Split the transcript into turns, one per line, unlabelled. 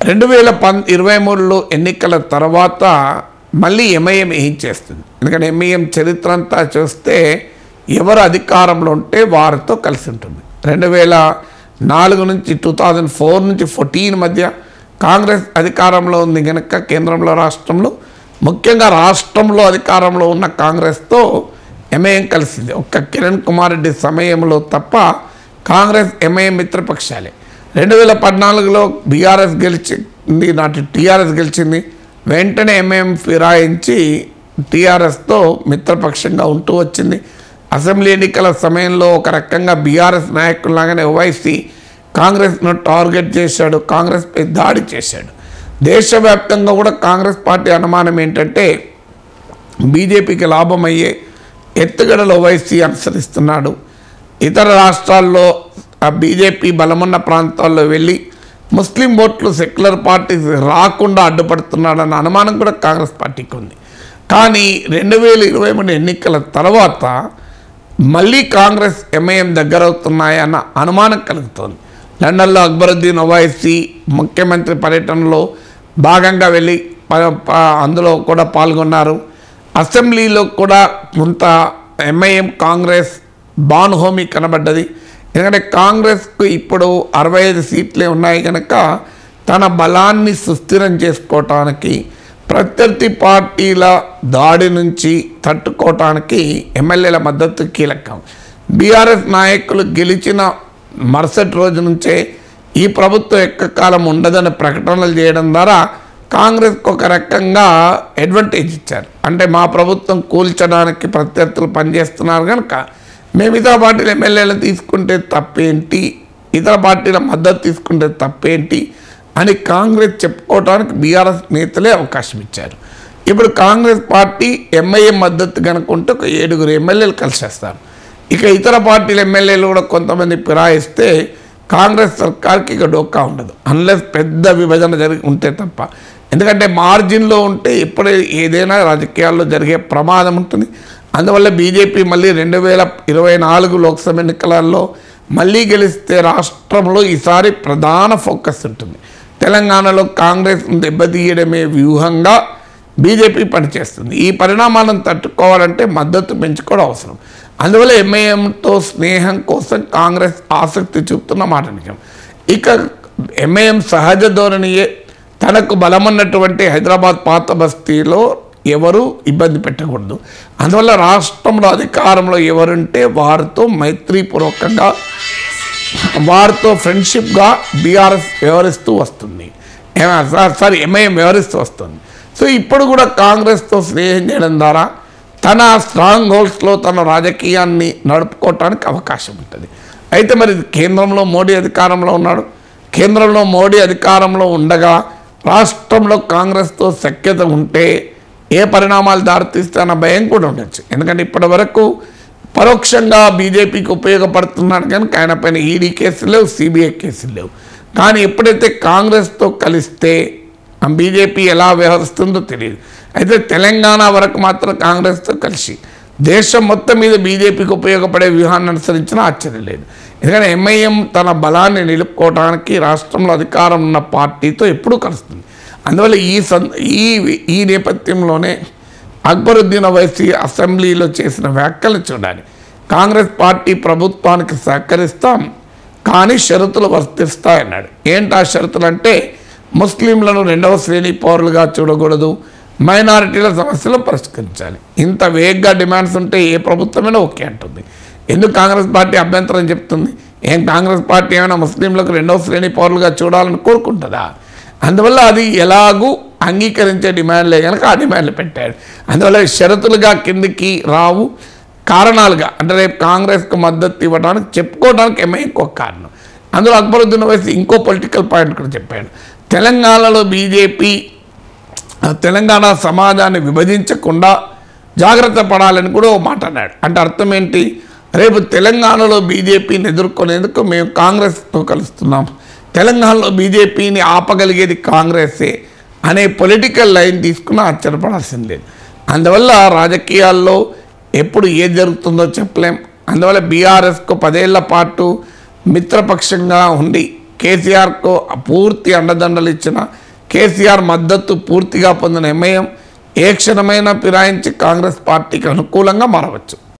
2023లో ఎన్నికల తర్వాత మళ్ళీ ఎంఐఎం ఏం చేస్తుంది? ఎందుకంటే ఎంఐఎం చరిత్ర అంతా చూస్తే ఎవరు అధికారంలో ఉంటే వారితో కలిసి ఉంటుంది. 2004 నుంచి 2004 నుంచి 14 మధ్య కాంగ్రెస్ అధికారంలో ఉంది కనుక కేంద్రంలో రాష్ట్రంలో ముఖ్యంగా రాష్ట్రంలో అధికారంలో ఉన్న కాంగ్రెస్తో ఎంఐఎం కలిసింది. ఒక్క కిరణ్ కుమార్ రెడ్డి సమయంలో తప్ప కాంగ్రెస్ ఎంఐఎం మిత్రపక్షాలే. 2014లో బీఆర్ఎస్ గెలిచింది, నాటి టీఆర్ఎస్ గెలిచింది. వెంటనే ఎంఐఎం ఫిరాయించి టీఆర్ఎస్తో మిత్రపక్షంగా ఉంటూ వచ్చింది. అసెంబ్లీ ఎన్నికల సమయంలో ఒక రకంగా బీఆర్ఎస్ నాయకుల్లాగానే ఓవైసీ కాంగ్రెస్ను టార్గెట్ చేశాడు, కాంగ్రెస్పై దాడి చేశాడు. దేశవ్యాప్తంగా కూడా కాంగ్రెస్ పార్టీ అనుమానం ఏంటంటే బీజేపీకి లాభమయ్యే ఎత్తుగడలు ఓవైసీ అనుసరిస్తున్నాడు. ఇతర రాష్ట్రాల్లో ఆ బీజేపీ బలమున్న ప్రాంతాల్లో వెళ్ళి ముస్లిం ఓట్లు సెక్యులర్ పార్టీస్ రాకుండా అడ్డుపడుతున్నాడన్న అనుమానం కూడా కాంగ్రెస్ పార్టీకి ఉంది. కానీ 2023 ఎన్నికల తర్వాత మళ్ళీ కాంగ్రెస్ ఎంఐఎం దగ్గరవుతున్నాయన్న అనుమానం కలుగుతోంది. లండన్లో అక్బరుద్దీన్ ఓవైసీ ముఖ్యమంత్రి పర్యటనలో భాగంగా వెళ్ళి అందులో కూడా పాల్గొన్నారు. అసెంబ్లీలో కూడా కొంత ఎంఐఎం కాంగ్రెస్ బాన్హోమీ కనబడ్డది. ఎందుకంటే కాంగ్రెస్కు ఇప్పుడు 65 సీట్లే ఉన్నాయి కనుక తన బలాన్ని సుస్థిరం చేసుకోవటానికి ప్రత్యర్థి పార్టీల దాడి నుంచి తట్టుకోవటానికి ఎమ్మెల్యేల మద్దతు కీలకం. బీఆర్ఎస్ నాయకులు గెలిచిన మరుసటి రోజు నుంచే ఈ ప్రభుత్వం ఎక్కకాలం ఉండదని ప్రకటనలు చేయడం ద్వారా కాంగ్రెస్కు ఒక రకంగా అడ్వాంటేజ్ ఇచ్చారు. అంటే మా ప్రభుత్వం కూల్చడానికి ప్రత్యర్థులు పనిచేస్తున్నారు కనుక మేము ఇతర పార్టీల ఎమ్మెల్యేలను తీసుకుంటే తప్పేంటి, ఇతర పార్టీల మద్దతు తీసుకుంటే తప్పేంటి అని కాంగ్రెస్ చెప్పుకోవడానికి బీఆర్ఎస్ నేతలే అవకాశం ఇచ్చారు. ఇప్పుడు కాంగ్రెస్ పార్టీ ఎంఐఎం మద్దతు కనుకుంటే ఒక 7 ఎమ్మెల్యేలు కలిసేస్తారు. ఇక ఇతర పార్టీల ఎమ్మెల్యేలు కూడా కొంతమంది ఫిరాయిస్తే కాంగ్రెస్ సర్కార్కి ఇక డోకా ఉండదు, అన్లెస్ పెద్ద విభజన జరిగి ఉంటే తప్ప. ఎందుకంటే మార్జిన్లో ఉంటే ఎప్పుడు ఏదైనా రాజకీయాల్లో జరిగే ప్రమాదం ఉంటుంది. అందువల్ల బీజేపీ మళ్ళీ 2024 లోక్సభ ఎన్నికలలో మళ్ళీ గెలిస్తే రాష్ట్రంలో ఈసారి ప్రధాన ఫోకస్ ఉంటుంది. తెలంగాణలో కాంగ్రెస్ దెబ్బతీయడమే వ్యూహంగా బీజేపీ పనిచేస్తుంది. ఈ పరిణామాలను తట్టుకోవాలంటే మద్దతు పెంచుకోవడం అవసరం. అందువల్ల ఎంఐఎంతో స్నేహం కోసం కాంగ్రెస్ ఆసక్తి చూపుతున్న మాట నిజం. ఇక ఎంఐఎం సహజ ధోరణియే తనకు బలమన్నటువంటి హైదరాబాద్ పాత బస్తీలో ఎవరు ఇబ్బంది పెట్టకూడదు. అందువల్ల రాష్ట్రంలో అధికారంలో ఎవరుంటే వారితో మైత్రీపూర్వకంగా వారితో ఫ్రెండ్షిప్గా బీఆర్ఎస్ వ్యవహరిస్తూ వస్తుంది, ఎంఐఎం వ్యవహరిస్తూ వస్తుంది. సో ఇప్పుడు కూడా కాంగ్రెస్తో స్నేహం చేయడం ద్వారా తన స్ట్రాంగ్ హోల్డ్స్లో తన రాజకీయాన్ని నడుపుకోవటానికి అవకాశం ఉంటుంది. అయితే మరి కేంద్రంలో మోడీ అధికారంలో ఉన్నాడు. కేంద్రంలో మోడీ అధికారంలో ఉండగా రాష్ట్రంలో కాంగ్రెస్తో సఖ్యత ఉంటే ఏ పరిణామాలు దారితీస్తే అన్న భయం కూడా ఉండొచ్చు. ఎందుకంటే ఇప్పటి వరకు పరోక్షంగా బీజేపీకి ఉపయోగపడుతున్నాడు కనుక ఆయన పైన ఈడీ కేసులు లేవు, సిబిఐ కేసులు లేవు. కానీ ఎప్పుడైతే కాంగ్రెస్తో కలిస్తే బీజేపీ ఎలా వ్యవహరిస్తుందో తెలియదు. అయితే తెలంగాణ వరకు మాత్రం కాంగ్రెస్తో కలిసి దేశం మొత్తం మీద బీజేపీకి ఉపయోగపడే వ్యూహాన్ని అనుసరించినా ఆశ్చర్యం లేదు. ఎందుకంటే ఎంఐఎం తన బలాన్ని నిలుపుకోవడానికి రాష్ట్రంలో అధికారం ఉన్న పార్టీతో ఎప్పుడూ కలుస్తుంది. అందువల్ల ఈ నేపథ్యంలోనే అక్బరుద్దీన్ ఓవైసీ అసెంబ్లీలో చేసిన వ్యాఖ్యలు చూడాలి. కాంగ్రెస్ పార్టీ ప్రభుత్వానికి సహకరిస్తాం కానీ షరతులు వర్తిస్తాయన్నాడు. ఏంటి ఆ షరతులు అంటే ముస్లింలను 2వ శ్రేణి పౌరులుగా చూడకూడదు, మైనారిటీల సమస్యలు పరిష్కరించాలి. ఇంత వేగ్గా డిమాండ్స్ ఉంటే ఏ ప్రభుత్వమైనా ఓకే అంటుంది. ఎందుకు కాంగ్రెస్ పార్టీ అభ్యంతరం చెప్తుంది? ఏం కాంగ్రెస్ పార్టీ ఏమైనా ముస్లింలకు 2వ శ్రేణి పౌరులుగా చూడాలని కోరుకుంటుందా? అందువల్ల అది ఎలాగూ అంగీకరించే డిమాండ్లే కనుక ఆ డిమాండ్లు పెట్టాడు. అందువల్ల షరతులుగా కిందికి రావు, కారణాలుగా అంటే రేపు కాంగ్రెస్కు మద్దతు ఇవ్వడానికి చెప్పుకోవడానికి ఇంకో కారణం. అందులో అక్బరుద్దీన్ ఓవైసీ ఇంకో పొలిటికల్ పాయింట్ కూడా చెప్పాడు. తెలంగాణలో బీజేపీ తెలంగాణ సమాజాన్ని విభజించకుండా జాగ్రత్త పడాలని కూడా ఓ మాట అన్నాడు. అంటే అర్థం ఏంటి? రేపు తెలంగాణలో బీజేపీని ఎదుర్కొనేందుకు మేము కాంగ్రెస్తో కలుస్తున్నాం, తెలంగాణలో బీజేపీని ఆపగలిగేది కాంగ్రెసే అనే పొలిటికల్ లైన్ తీసుకుని ఆశ్చర్యపడాల్సింది లేదు. అందువల్ల రాజకీయాల్లో ఎప్పుడు ఏది జరుగుతుందో చెప్పలేం. అందువల్ల బీఆర్ఎస్కు 10 ఏళ్ల పాటు మిత్రపక్షంగా ఉండి కేసీఆర్కు పూర్తి అండదండలు ఇచ్చిన, కేసీఆర్ మద్దతు పూర్తిగా పొందిన ఎంఐఎం ఏ క్షణమైనా ఫిరాయించి కాంగ్రెస్ పార్టీకి అనుకూలంగా మారవచ్చు.